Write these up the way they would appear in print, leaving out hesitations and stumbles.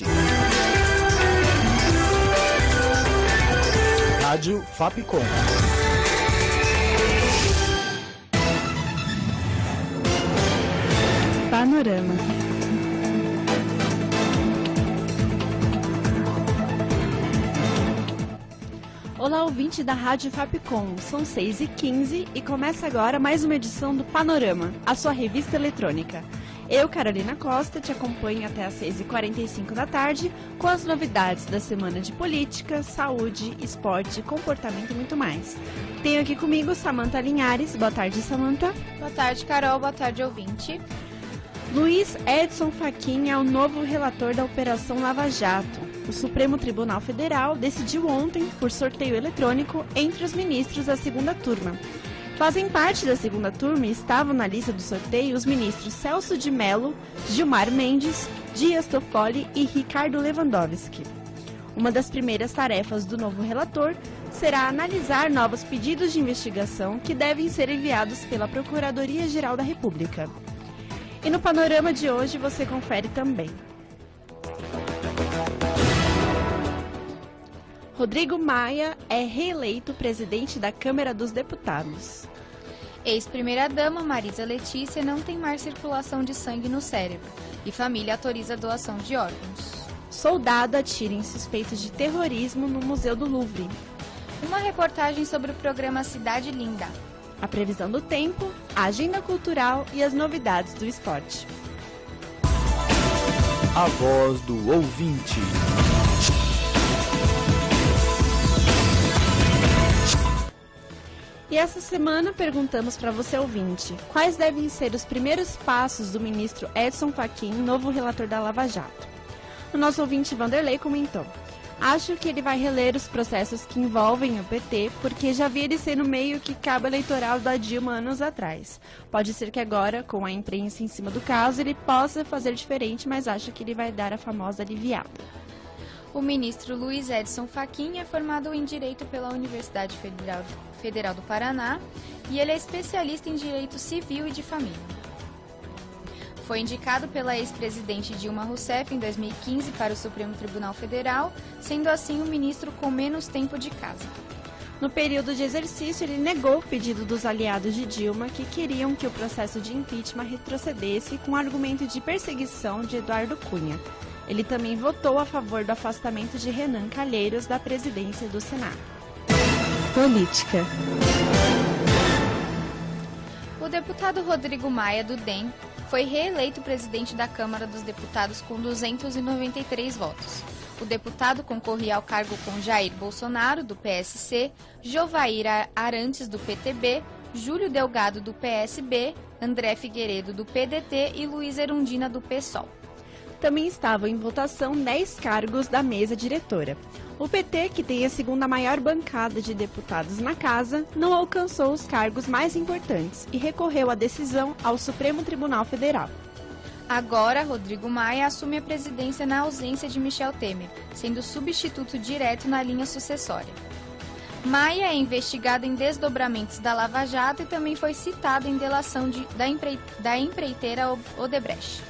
Norte. Rádio Fapcom. Panorama. Olá, ouvinte da Rádio Fapcom, são 6h15 e começa agora mais uma edição do Panorama, a sua revista eletrônica. Eu, Carolina Costa, te acompanho até às 6h45 da tarde com as novidades da semana de política, saúde, esporte, comportamento e muito mais. Tenho aqui comigo Samantha Linhares. Boa tarde, Samantha. Boa tarde, Carol. Boa tarde, ouvinte. Luiz Edson Fachin é o novo relator da Operação Lava Jato. O Supremo Tribunal Federal decidiu ontem, por sorteio eletrônico, entre os ministros da segunda turma. Fazem parte da segunda turma e estavam na lista do sorteio os ministros Celso de Mello, Gilmar Mendes, Dias Toffoli e Ricardo Lewandowski. Uma das primeiras tarefas do novo relator será analisar novos pedidos de investigação que devem ser enviados pela Procuradoria-Geral da República. E no panorama de hoje você confere também. Rodrigo Maia é reeleito presidente da Câmara dos Deputados. Ex-primeira-dama Marisa Letícia não tem mais circulação de sangue no cérebro e família autoriza a doação de órgãos. Soldado atira em suspeitos de terrorismo no Museu do Louvre. Uma reportagem sobre o programa Cidade Linda. A previsão do tempo, a agenda cultural e as novidades do esporte. A voz do ouvinte. E essa semana perguntamos para você, ouvinte, quais devem ser os primeiros passos do ministro Edson Fachin, novo relator da Lava Jato. O nosso ouvinte Vanderlei comentou: acho que ele vai reler os processos que envolvem o PT, porque já vi ele ser no meio que cabo eleitoral da Dilma anos atrás. Pode ser que agora, com a imprensa em cima do caso, ele possa fazer diferente, mas acho que ele vai dar a famosa aliviada. O ministro Luiz Edson Fachin é formado em Direito pela Universidade Federal do Paraná e ele é especialista em Direito Civil e de Família. Foi indicado pela ex-presidente Dilma Rousseff em 2015 para o Supremo Tribunal Federal, sendo assim o ministro com menos tempo de casa. No período de exercício, ele negou o pedido dos aliados de Dilma que queriam que o processo de impeachment retrocedesse com o argumento de perseguição de Eduardo Cunha. Ele também votou a favor do afastamento de Renan Calheiros da presidência do Senado. Política. O deputado Rodrigo Maia, do DEM, foi reeleito presidente da Câmara dos Deputados com 293 votos. O deputado concorria ao cargo com Jair Bolsonaro, do PSC, Jovair Arantes, do PTB, Júlio Delgado, do PSB, André Figueiredo, do PDT e Luiz Erundina, do PSOL. Também estavam em votação 10 cargos da mesa diretora. O PT, que tem a segunda maior bancada de deputados na casa, não alcançou os cargos mais importantes e recorreu a decisão ao Supremo Tribunal Federal. Agora, Rodrigo Maia assume a presidência na ausência de Michel Temer, sendo substituto direto na linha sucessória. Maia é investigado em desdobramentos da Lava Jato e também foi citado em delação da empreiteira Odebrecht.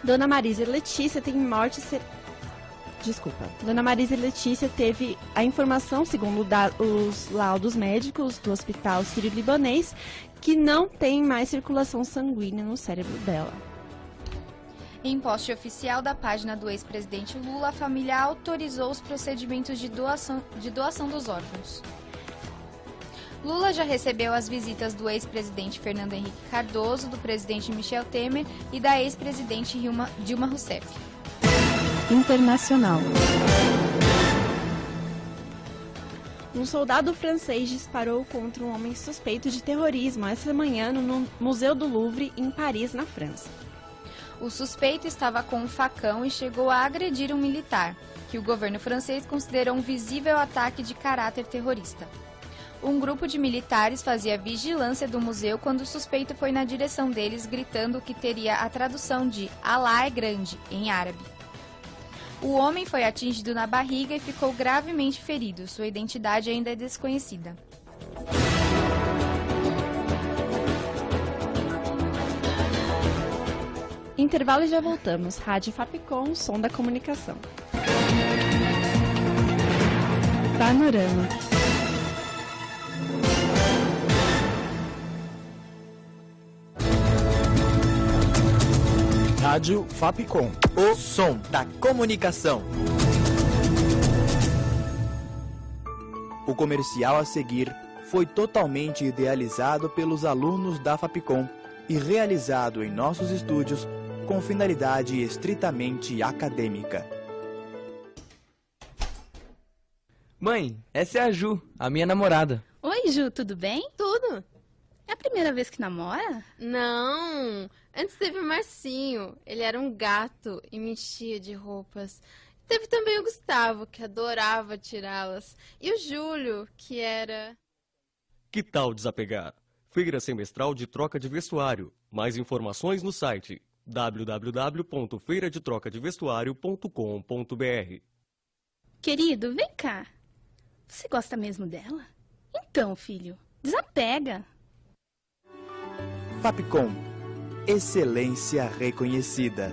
Dona Marisa Letícia teve a informação, segundo os laudos médicos do Hospital Sírio-Libanês, que não tem mais circulação sanguínea no cérebro dela. Em post oficial da página do ex-presidente Lula, a família autorizou os procedimentos de doação dos órgãos. Lula já recebeu as visitas do ex-presidente Fernando Henrique Cardoso, do presidente Michel Temer e da ex-presidente Dilma Rousseff. Internacional. Um soldado francês disparou contra um homem suspeito de terrorismo essa manhã no Museu do Louvre, em Paris, na França. O suspeito estava com um facão e chegou a agredir um militar, que o governo francês considerou um visível ataque de caráter terrorista. Um grupo de militares fazia vigilância do museu quando o suspeito foi na direção deles, gritando que teria a tradução de "Alá é grande", em árabe. O homem foi atingido na barriga e ficou gravemente ferido. Sua identidade ainda é desconhecida. Intervalo e já voltamos. Rádio Fapcom, som da comunicação. Panorama. Rádio Fapcom, o som da comunicação. O comercial a seguir foi totalmente idealizado pelos alunos da Fapcom e realizado em nossos estúdios com finalidade estritamente acadêmica. Mãe, essa é a Ju, a minha namorada. Oi, Ju, tudo bem? Tudo. É a primeira vez que namora? Não, antes teve o Marcinho, ele era um gato e me enchia de roupas. Teve também o Gustavo, que adorava tirá-las. E o Júlio, que era... Que tal desapegar? Feira semestral de troca de vestuário. Mais informações no site www.feiradetrocadevestuario.com.br. Querido, vem cá. Você gosta mesmo dela? Então, filho, desapega. Fapcom, excelência reconhecida.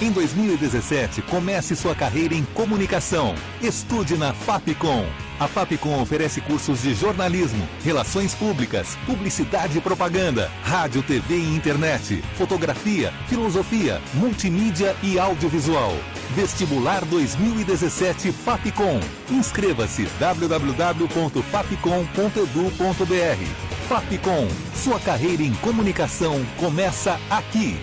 Em 2017, comece sua carreira em comunicação. Estude na Fapcom. A Fapcom oferece cursos de jornalismo, relações públicas, publicidade e propaganda, rádio, TV e internet, fotografia, filosofia, multimídia e audiovisual. Vestibular 2017 Fapcom. Inscreva-se www.fapcom.edu.br. Fapcom, sua carreira em comunicação começa aqui.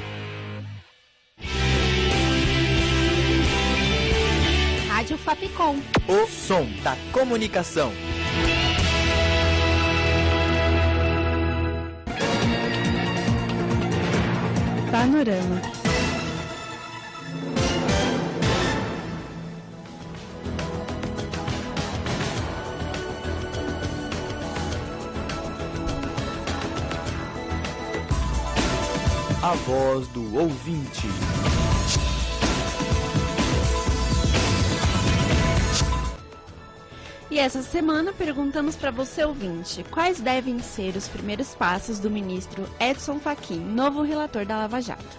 Rádio Fapcom. O som da comunicação. Panorama. A voz do ouvinte. E essa semana perguntamos para você, ouvinte, quais devem ser os primeiros passos do ministro Edson Fachin, novo relator da Lava Jato.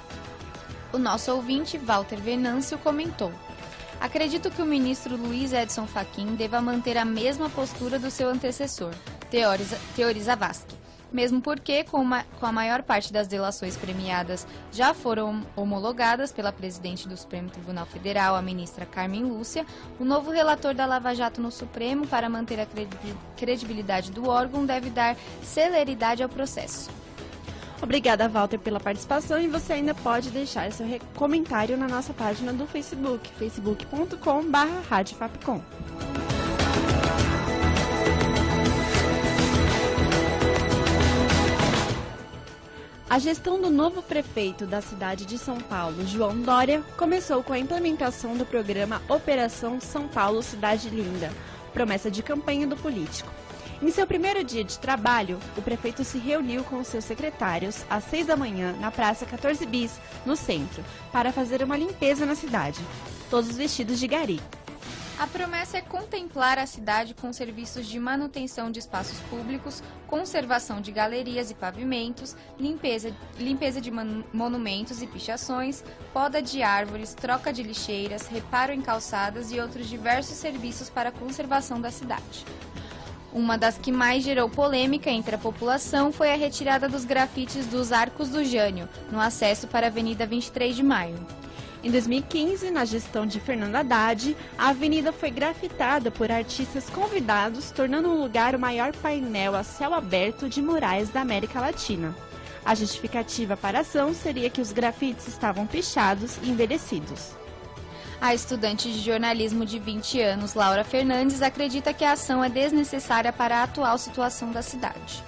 O nosso ouvinte, Walter Venâncio, comentou: acredito que o ministro Luiz Edson Fachin deva manter a mesma postura do seu antecessor, teoriza Vasque. Mesmo porque, com a maior parte das delações premiadas já foram homologadas pela presidente do Supremo Tribunal Federal, a ministra Carmen Lúcia, o novo relator da Lava Jato no Supremo, para manter a credibilidade do órgão, deve dar celeridade ao processo. Obrigada, Walter, pela participação, e você ainda pode deixar seu comentário na nossa página do Facebook, facebook.com/radiofapcom. A gestão do novo prefeito da cidade de São Paulo, João Dória, começou com a implementação do programa Operação São Paulo Cidade Linda, promessa de campanha do político. Em seu primeiro dia de trabalho, o prefeito se reuniu com seus secretários às 6 da manhã na Praça 14 Bis, no centro, para fazer uma limpeza na cidade, todos vestidos de gari. A promessa é contemplar a cidade com serviços de manutenção de espaços públicos, conservação de galerias e pavimentos, limpeza de monumentos e pichações, poda de árvores, troca de lixeiras, reparo em calçadas e outros diversos serviços para a conservação da cidade. Uma das que mais gerou polêmica entre a população foi a retirada dos grafites dos Arcos do Jânio, no acesso para a Avenida 23 de Maio. Em 2015, na gestão de Fernando Haddad, a avenida foi grafitada por artistas convidados, tornando o lugar o maior painel a céu aberto de murais da América Latina. A justificativa para a ação seria que os grafites estavam pichados e envelhecidos. A estudante de jornalismo de 20 anos, Laura Fernandes, acredita que a ação é desnecessária para a atual situação da cidade.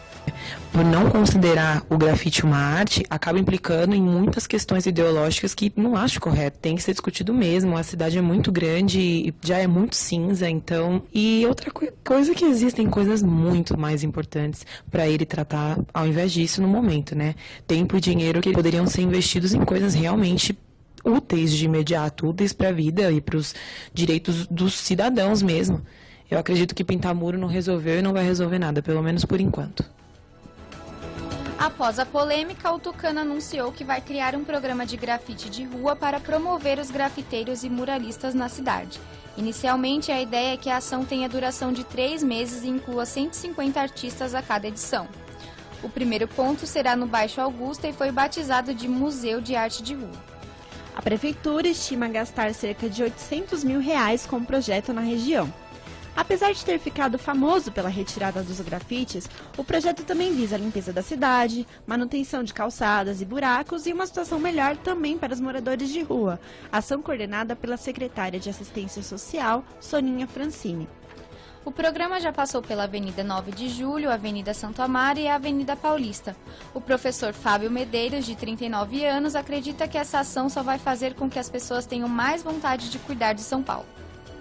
Por não considerar o grafite uma arte, acaba implicando em muitas questões ideológicas que não acho correto. Tem que ser discutido mesmo. A cidade é muito grande e já é muito cinza, então... E outra coisa que existem coisas muito mais importantes para ele tratar, ao invés disso, no momento, né? Tempo e dinheiro que poderiam ser investidos em coisas realmente úteis de imediato, úteis para a vida e para os direitos dos cidadãos mesmo. Eu acredito que pintar muro não resolveu e não vai resolver nada, pelo menos por enquanto. Após a polêmica, o Tucano anunciou que vai criar um programa de grafite de rua para promover os grafiteiros e muralistas na cidade. Inicialmente, a ideia é que a ação tenha duração de 3 meses e inclua 150 artistas a cada edição. O primeiro ponto será no Baixo Augusta e foi batizado de Museu de Arte de Rua. A prefeitura estima gastar cerca de R$800 mil com o projeto na região. Apesar de ter ficado famoso pela retirada dos grafites, o projeto também visa a limpeza da cidade, manutenção de calçadas e buracos e uma situação melhor também para os moradores de rua. Ação coordenada pela secretária de Assistência Social, Soninha Francini. O programa já passou pela Avenida 9 de Julho, Avenida Santo Amaro e a Avenida Paulista. O professor Fábio Medeiros, de 39 anos, acredita que essa ação só vai fazer com que as pessoas tenham mais vontade de cuidar de São Paulo.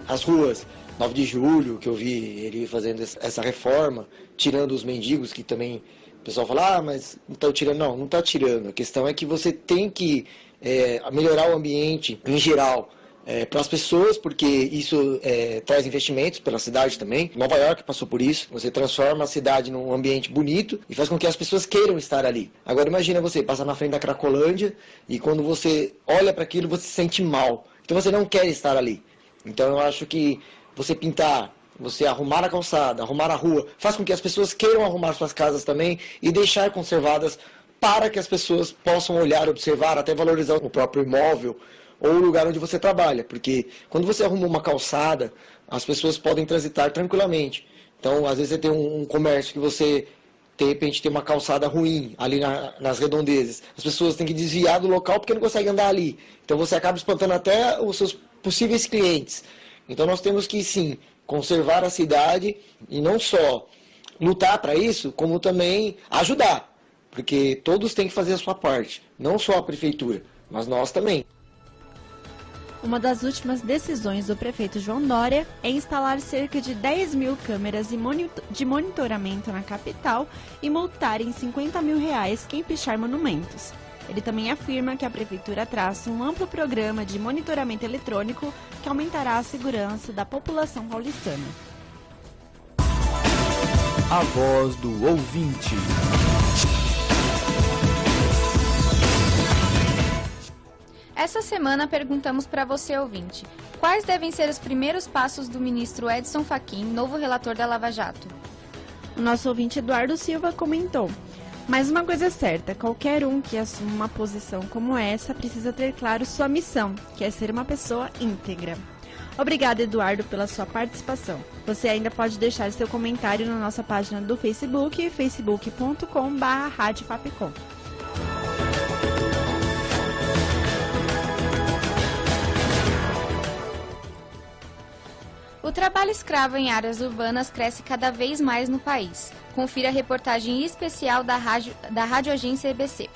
As ruas 9 de Julho, que eu vi ele fazendo essa reforma, tirando os mendigos, que também o pessoal fala, mas não está tirando. Não está tirando. A questão é que você tem que melhorar o ambiente em geral para as pessoas, porque isso traz investimentos pela cidade também. Nova York passou por isso. Você transforma a cidade num ambiente bonito e faz com que as pessoas queiram estar ali. Agora imagina você passar na frente da Cracolândia e quando você olha para aquilo você se sente mal. Então você não quer estar ali. Então eu acho que você pintar, você arrumar a calçada, arrumar a rua, faz com que as pessoas queiram arrumar suas casas também e deixar conservadas para que as pessoas possam olhar, observar, até valorizar o próprio imóvel ou o lugar onde você trabalha. Porque quando você arruma uma calçada, as pessoas podem transitar tranquilamente. Então, às vezes você tem um comércio que você, de repente, tem uma calçada ruim ali nas redondezas. As pessoas têm que desviar do local porque não conseguem andar ali. Então você acaba espantando até os seus possíveis clientes. Então nós temos que, sim, conservar a cidade e não só lutar para isso, como também ajudar. Porque todos têm que fazer a sua parte, não só a prefeitura, mas nós também. Uma das últimas decisões do prefeito João Dória é instalar cerca de 10 mil câmeras de monitoramento na capital e multar em R$50 mil quem pichar monumentos. Ele também afirma que a prefeitura traça um amplo programa de monitoramento eletrônico que aumentará a segurança da população paulistana. A voz do ouvinte. Essa semana perguntamos para você, ouvinte, quais devem ser os primeiros passos do ministro Edson Fachin, novo relator da Lava Jato? O nosso ouvinte Eduardo Silva comentou: mas uma coisa é certa, qualquer um que assuma uma posição como essa precisa ter claro sua missão, que é ser uma pessoa íntegra. Obrigada, Eduardo, pela sua participação. Você ainda pode deixar seu comentário na nossa página do Facebook, facebook.com/radiofapcom. O trabalho escravo em áreas urbanas cresce cada vez mais no país. Confira a reportagem especial da Rádio Agência EBC.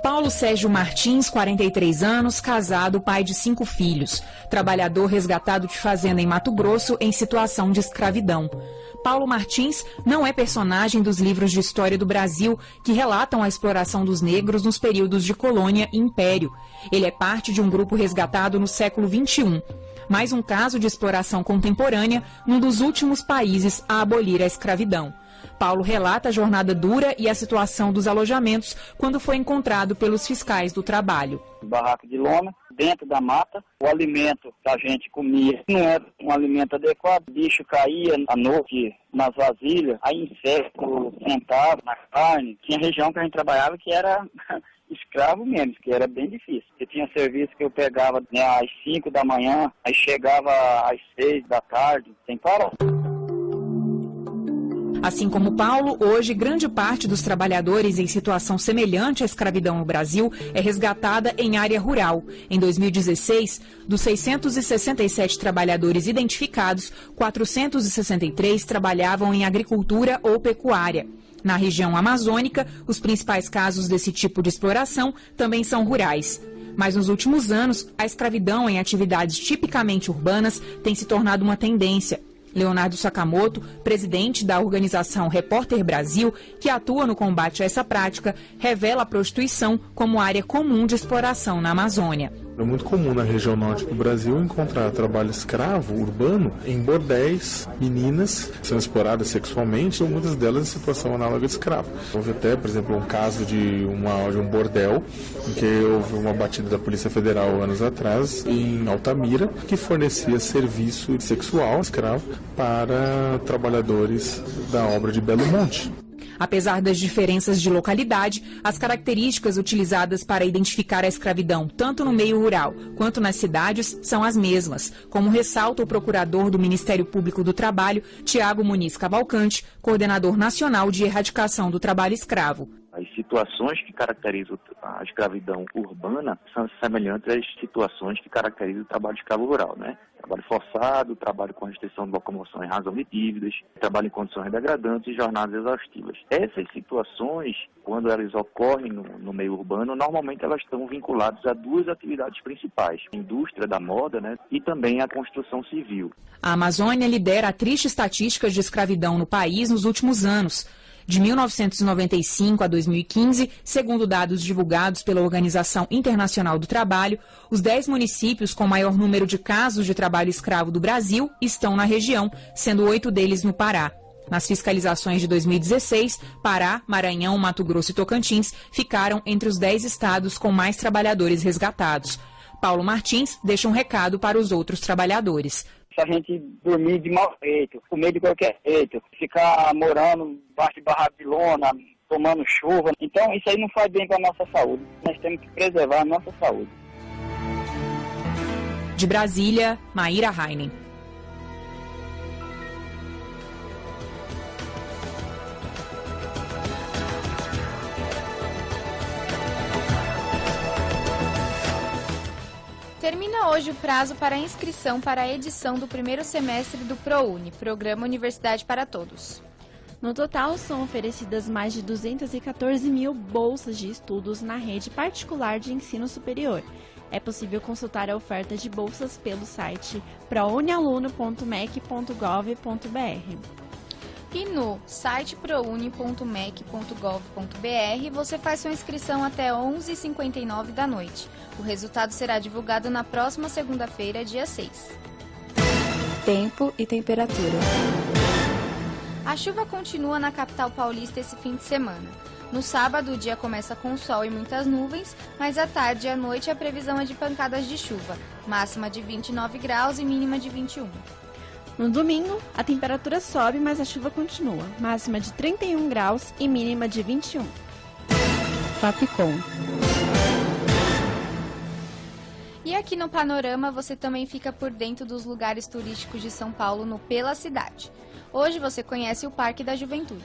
Paulo Sérgio Martins, 43 anos, casado, pai de 5 filhos. Trabalhador resgatado de fazenda em Mato Grosso em situação de escravidão. Paulo Martins não é personagem dos livros de história do Brasil que relatam a exploração dos negros nos períodos de colônia e império. Ele é parte de um grupo resgatado no século XXI. Mais um caso de exploração contemporânea num dos últimos países a abolir a escravidão. Paulo relata a jornada dura e a situação dos alojamentos quando foi encontrado pelos fiscais do trabalho. Barraco de lona, dentro da mata, o alimento que a gente comia não era um alimento adequado, o bicho caía à noite nas vasilhas, aí inseto sentava na carne. Tinha região que a gente trabalhava que era escravo mesmo, que era bem difícil. Eu tinha serviço que eu pegava às 5 da manhã, aí chegava às 6 da tarde, sem parar. Assim como Paulo, hoje grande parte dos trabalhadores em situação semelhante à escravidão no Brasil é resgatada em área rural. Em 2016, dos 667 trabalhadores identificados, 463 trabalhavam em agricultura ou pecuária. Na região amazônica, os principais casos desse tipo de exploração também são rurais. Mas nos últimos anos, a escravidão em atividades tipicamente urbanas tem se tornado uma tendência. Leonardo Sakamoto, presidente da organização Repórter Brasil, que atua no combate a essa prática, revela a prostituição como área comum de exploração na Amazônia. É muito comum na região norte do Brasil encontrar trabalho escravo urbano em bordéis, meninas são exploradas sexualmente, ou muitas delas em situação análoga de escravo. Houve até, por exemplo, um caso de um bordel, em que houve uma batida da Polícia Federal anos atrás, em Altamira, que fornecia serviço sexual escravo para trabalhadores da obra de Belo Monte. Apesar das diferenças de localidade, as características utilizadas para identificar a escravidão, tanto no meio rural quanto nas cidades, são as mesmas, como ressalta o procurador do Ministério Público do Trabalho, Tiago Muniz Cavalcante, coordenador nacional de erradicação do trabalho escravo. As situações que caracterizam a escravidão urbana são semelhantes às situações que caracterizam o trabalho escravo rural, né? Trabalho forçado, trabalho com restrição de locomoção em razão de dívidas, trabalho em condições degradantes e jornadas exaustivas. Essas situações, quando elas ocorrem no meio urbano, normalmente elas estão vinculadas a duas atividades principais: a indústria da moda, né, e também a construção civil. A Amazônia lidera a triste estatística de escravidão no país nos últimos anos. De 1995 a 2015, segundo dados divulgados pela Organização Internacional do Trabalho, os 10 municípios com maior número de casos de trabalho escravo do Brasil estão na região, sendo 8 deles no Pará. Nas fiscalizações de 2016, Pará, Maranhão, Mato Grosso e Tocantins ficaram entre os 10 estados com mais trabalhadores resgatados. Paulo Martins deixa um recado para os outros trabalhadores. Se a gente dormir de mau jeito, comer de qualquer jeito, ficar morando embaixo de barraco de lona, tomando chuva, então isso aí não faz bem para a nossa saúde. Nós temos que preservar a nossa saúde. De Brasília, Maíra Heinen. Termina hoje o prazo para a inscrição para a edição do primeiro semestre do ProUni, Programa Universidade para Todos. No total, são oferecidas mais de 214 mil bolsas de estudos na rede particular de ensino superior. É possível consultar a oferta de bolsas pelo site prounialuno.mec.gov.br. E no site prouni.mec.gov.br você faz sua inscrição até 11h59 da noite. O resultado será divulgado na próxima segunda-feira, dia 6. Tempo e temperatura. A chuva continua na capital paulista esse fim de semana. No sábado, o dia começa com sol e muitas nuvens, mas à tarde e à noite a previsão é de pancadas de chuva, máxima de 29 graus e mínima de 21. No domingo, a temperatura sobe, mas a chuva continua. Máxima de 31 graus e mínima de 21. Fapcom. E aqui no Panorama você também fica por dentro dos lugares turísticos de São Paulo no Pela Cidade. Hoje você conhece o Parque da Juventude.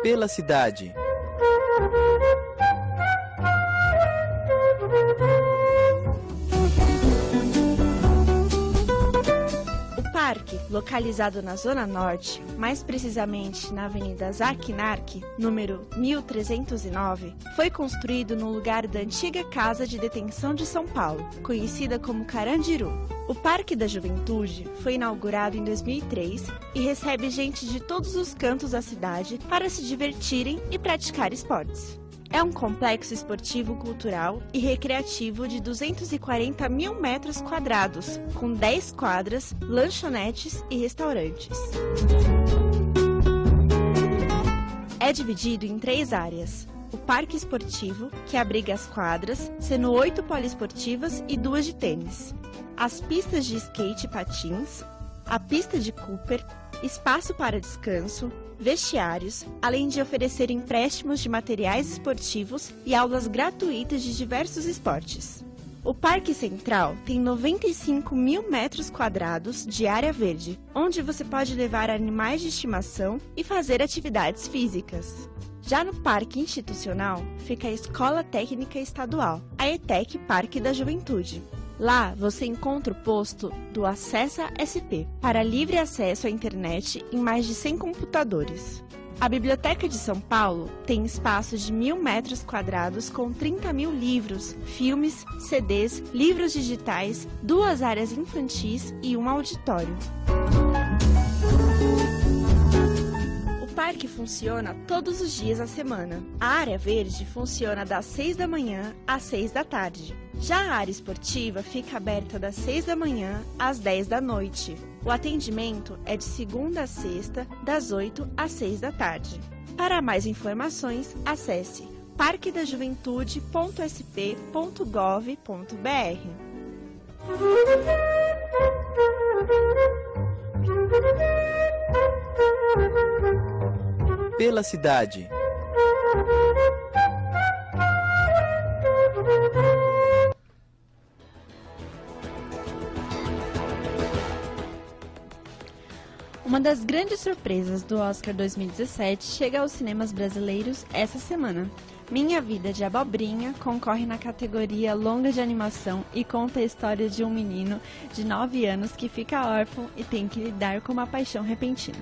Pela Cidade. O parque, localizado na Zona Norte, mais precisamente na Avenida Zarquinarque, número 1309, foi construído no lugar da antiga Casa de Detenção de São Paulo, conhecida como Carandiru. O Parque da Juventude foi inaugurado em 2003 e recebe gente de todos os cantos da cidade para se divertirem e praticar esportes. É um complexo esportivo, cultural e recreativo de 240 mil metros quadrados, com 10 quadras, lanchonetes e restaurantes. É dividido em 3 áreas. O Parque Esportivo, que abriga as quadras, sendo 8 poliesportivas e 2 de tênis. As pistas de skate e patins, a pista de Cooper, espaço para descanso, vestiários, além de oferecer empréstimos de materiais esportivos e aulas gratuitas de diversos esportes. O Parque Central tem 95 mil metros quadrados de área verde, onde você pode levar animais de estimação e fazer atividades físicas. Já no Parque Institucional fica a Escola Técnica Estadual, a ETEC Parque da Juventude. Lá você encontra o posto do Acessa SP, para livre acesso à internet em mais de 100 computadores. A Biblioteca de São Paulo tem espaço de 1.000 metros quadrados com 30 mil livros, filmes, CDs, livros digitais, 2 áreas infantis e um auditório. O parque funciona todos os dias da semana. A área verde funciona das 6 da manhã às 6 da tarde. Já a área esportiva fica aberta das 6 da manhã às 10 da noite. O atendimento é de segunda a sexta, das 8 às 6 da tarde. Para mais informações, acesse parquedajuventude.sp.gov.br. Pela cidade. Uma das grandes surpresas do Oscar 2017 chega aos cinemas brasileiros essa semana. Minha Vida de Abobrinha concorre na categoria longa de animação e conta a história de um menino de 9 anos que fica órfão e tem que lidar com uma paixão repentina.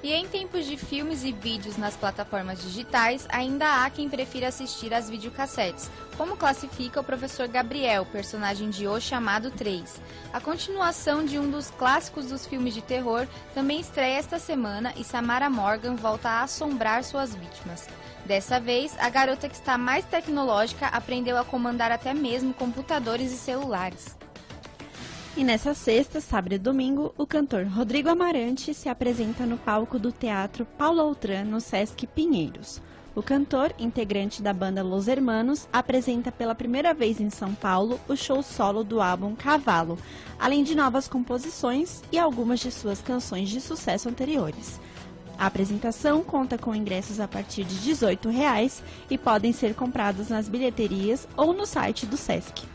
E em tempos de filmes e vídeos nas plataformas digitais, ainda há quem prefira assistir às videocassetes, como classifica o professor Gabriel, personagem de O Chamado 3. A continuação de um dos clássicos dos filmes de terror também estreia esta semana e Samara Morgan volta a assombrar suas vítimas. Dessa vez, a garota que está mais tecnológica aprendeu a comandar até mesmo computadores e celulares. E nessa sexta, sábado e domingo, o cantor Rodrigo Amarante se apresenta no palco do Teatro Paulo Outram, no Sesc Pinheiros. O cantor, integrante da banda Los Hermanos, apresenta pela primeira vez em São Paulo o show solo do álbum Cavalo, além de novas composições e algumas de suas canções de sucesso anteriores. A apresentação conta com ingressos a partir de R$ 18,00 e podem ser comprados nas bilheterias ou no site do Sesc.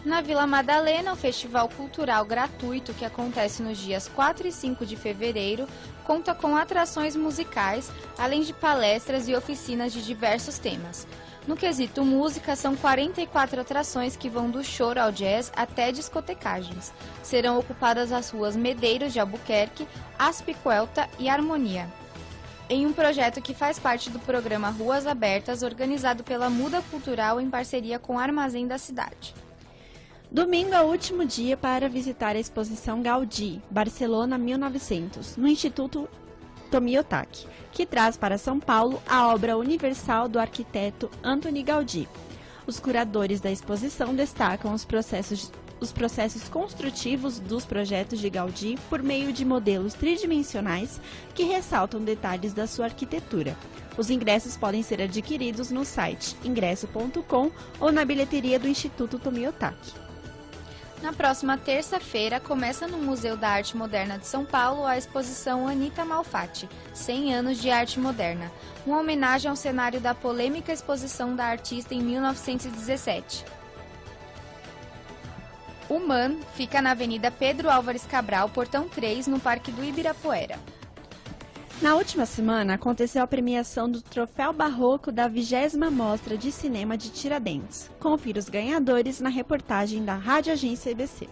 Na Vila Madalena, o festival cultural gratuito que acontece nos dias 4 e 5 de fevereiro conta com atrações musicais, além de palestras e oficinas de diversos temas. No quesito música, são 44 atrações que vão do choro ao jazz até discotecagens. Serão ocupadas as ruas Medeiros de Albuquerque, Aspicuelta e Harmonia. Em um projeto que faz parte do programa Ruas Abertas, organizado pela Muda Cultural em parceria com o Armazém da Cidade. Domingo é o último dia para visitar a exposição Gaudí, Barcelona 1900, no Instituto Tomiotaki, que traz para São Paulo a obra universal do arquiteto Antoni Gaudí. Os curadores da exposição destacam os processos construtivos dos projetos de Gaudí por meio de modelos tridimensionais que ressaltam detalhes da sua arquitetura. Os ingressos podem ser adquiridos no site ingresso.com ou na bilheteria do Instituto Tomiotaki. Na próxima terça-feira, começa no Museu da Arte Moderna de São Paulo a exposição Anita Malfatti, 100 anos de arte moderna, uma homenagem ao cenário da polêmica exposição da artista em 1917. O MAN fica na Avenida Pedro Álvares Cabral, Portão 3, no Parque do Ibirapuera. Na última semana, aconteceu a premiação do Troféu Barroco da 20ª Mostra de Cinema de Tiradentes. Confira os ganhadores na reportagem da Rádio Agência EBC.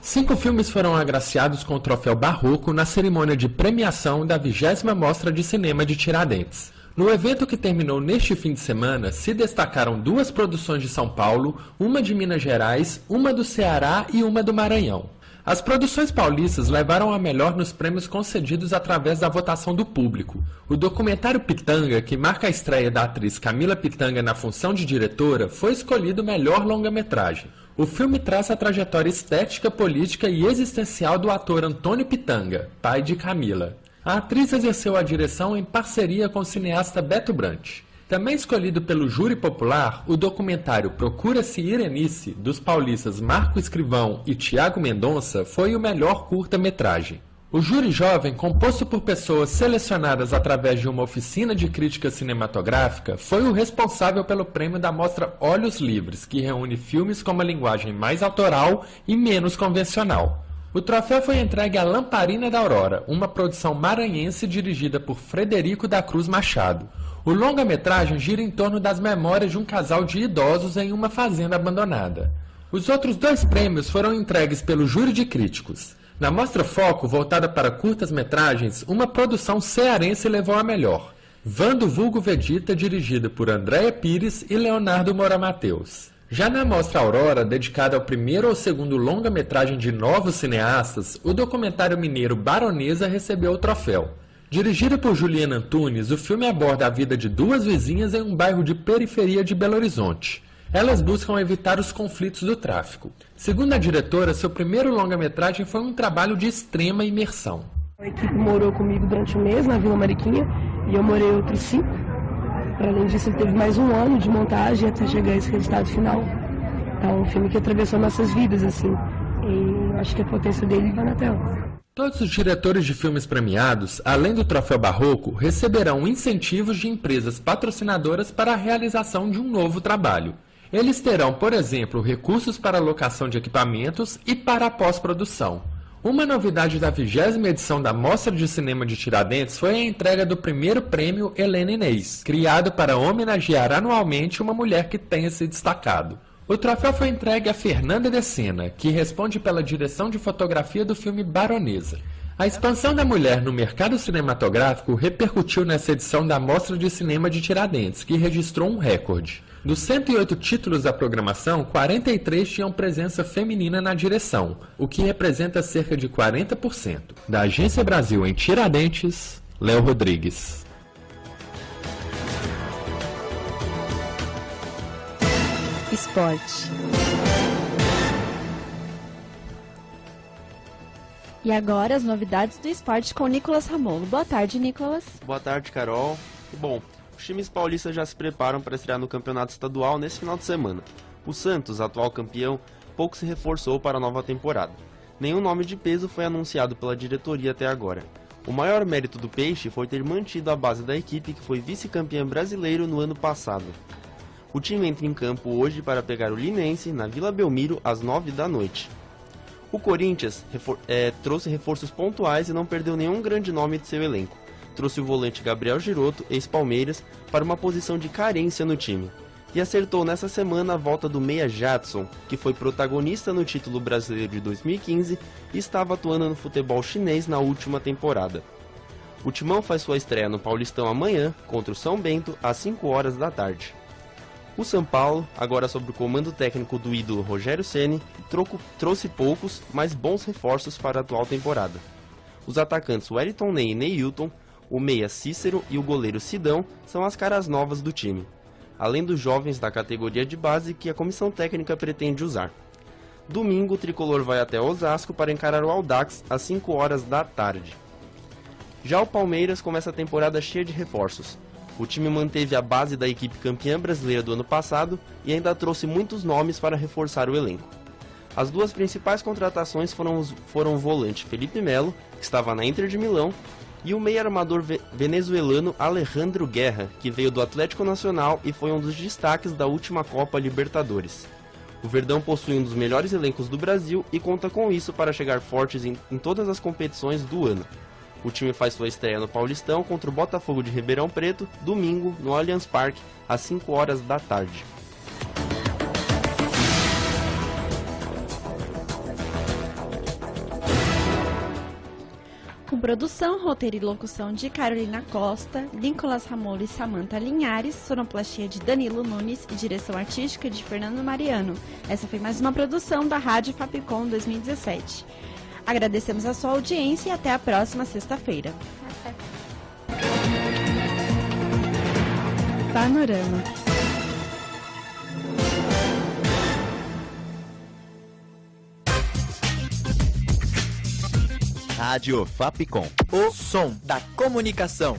5 filmes foram agraciados com o Troféu Barroco na cerimônia de premiação da 20ª Mostra de Cinema de Tiradentes. No evento que terminou neste fim de semana, se destacaram 2 produções de São Paulo, uma de Minas Gerais, uma do Ceará e uma do Maranhão. As produções paulistas levaram a melhor nos prêmios concedidos através da votação do público. O documentário Pitanga, que marca a estreia da atriz Camila Pitanga na função de diretora, foi escolhido melhor longa-metragem. O filme traz a trajetória estética, política e existencial do ator Antônio Pitanga, pai de Camila. A atriz exerceu a direção em parceria com o cineasta Beto Brant. Também escolhido pelo júri popular, o documentário Procura-se Irenice, dos paulistas Marco Escrivão e Tiago Mendonça, foi o melhor curta-metragem. O júri jovem, composto por pessoas selecionadas através de uma oficina de crítica cinematográfica, foi o responsável pelo prêmio da mostra Olhos Livres, que reúne filmes com uma linguagem mais autoral e menos convencional. O troféu foi entregue à Lamparina da Aurora, uma produção maranhense dirigida por Frederico da Cruz Machado. O longa-metragem gira em torno das memórias de um casal de idosos em uma fazenda abandonada. Os outros 2 prêmios foram entregues pelo júri de críticos. Na Mostra Foco, voltada para curtas-metragens, uma produção cearense levou a melhor. Vando Vulgo Vegeta, dirigida por Andréia Pires e Leonardo Moura Mateus. Já na Mostra Aurora, dedicada ao primeiro ou segundo longa-metragem de novos cineastas, o documentário mineiro Baronesa recebeu o troféu. Dirigido por Juliana Antunes, o filme aborda a vida de duas vizinhas em um bairro de periferia de Belo Horizonte. Elas buscam evitar os conflitos do tráfico. Segundo a diretora, seu primeiro longa-metragem foi um trabalho de extrema imersão. A equipe morou comigo durante um mês na Vila Mariquinha e eu morei outros 5. Para além disso, ele teve mais 1 ano de montagem até chegar a esse resultado final. É um filme que atravessou nossas vidas, assim, e acho que a potência dele vai na tela. Todos os diretores de filmes premiados, além do Troféu Barroco, receberão incentivos de empresas patrocinadoras para a realização de um novo trabalho. Eles terão, por exemplo, recursos para locação de equipamentos e para a pós-produção. Uma novidade da 20ª edição da Mostra de Cinema de Tiradentes foi a entrega do primeiro prêmio Helena Inês, criado para homenagear anualmente uma mulher que tenha se destacado. O troféu foi entregue a Fernanda de Sena, que responde pela direção de fotografia do filme Baronesa. A expansão da mulher no mercado cinematográfico repercutiu nessa edição da Mostra de Cinema de Tiradentes, que registrou um recorde. Dos 108 títulos da programação, 43 tinham presença feminina na direção, o que representa cerca de 40%. Da Agência Brasil em Tiradentes, Léo Rodrigues. Esporte. E agora as novidades do esporte com Nicolas Ramolo. Boa tarde, Nicolas. Boa tarde, Carol. Bom, os times paulistas já se preparam para estrear no campeonato estadual nesse final de semana. O Santos, atual campeão, pouco se reforçou para a nova temporada. Nenhum nome de peso foi anunciado pela diretoria até agora. O maior mérito do Peixe foi ter mantido a base da equipe que foi vice-campeã brasileiro no ano passado. O time entra em campo hoje para pegar o Linense na Vila Belmiro às 9 da noite. O Corinthians trouxe reforços pontuais e não perdeu nenhum grande nome de seu elenco. Trouxe o volante Gabriel Giroto, ex-Palmeiras, para uma posição de carência no time. E acertou nessa semana a volta do meia Jadson, que foi protagonista no título brasileiro de 2015 e estava atuando no futebol chinês na última temporada. O Timão faz sua estreia no Paulistão amanhã, contra o São Bento, às 5 horas da tarde. O São Paulo, agora sob o comando técnico do ídolo Rogério Ceni, trouxe poucos, mas bons reforços para a atual temporada. Os atacantes Wellington Ney e Neilton, o meia Cícero e o goleiro Sidão são as caras novas do time, além dos jovens da categoria de base que a comissão técnica pretende usar. Domingo, o tricolor vai até Osasco para encarar o Audax às 5 horas da tarde. Já o Palmeiras começa a temporada cheia de reforços. O time manteve a base da equipe campeã brasileira do ano passado e ainda trouxe muitos nomes para reforçar o elenco. As duas principais contratações foram o volante Felipe Melo, que estava na Inter de Milão, e o meio-armador venezuelano Alejandro Guerra, que veio do Atlético Nacional e foi um dos destaques da última Copa Libertadores. O Verdão possui um dos melhores elencos do Brasil e conta com isso para chegar fortes em todas as competições do ano. O time faz sua estreia no Paulistão contra o Botafogo de Ribeirão Preto, domingo, no Allianz Parque, às 5 horas da tarde. Com produção, roteiro e locução de Carolina Costa, Nicolas Ramolo e Samantha Linhares, sonoplastia de Danilo Nunes e direção artística de Fernando Mariano. Essa foi mais uma produção da Rádio Fapcom 2017. Agradecemos a sua audiência e até a próxima sexta-feira. Panorama. Rádio Fapcom. O som da comunicação.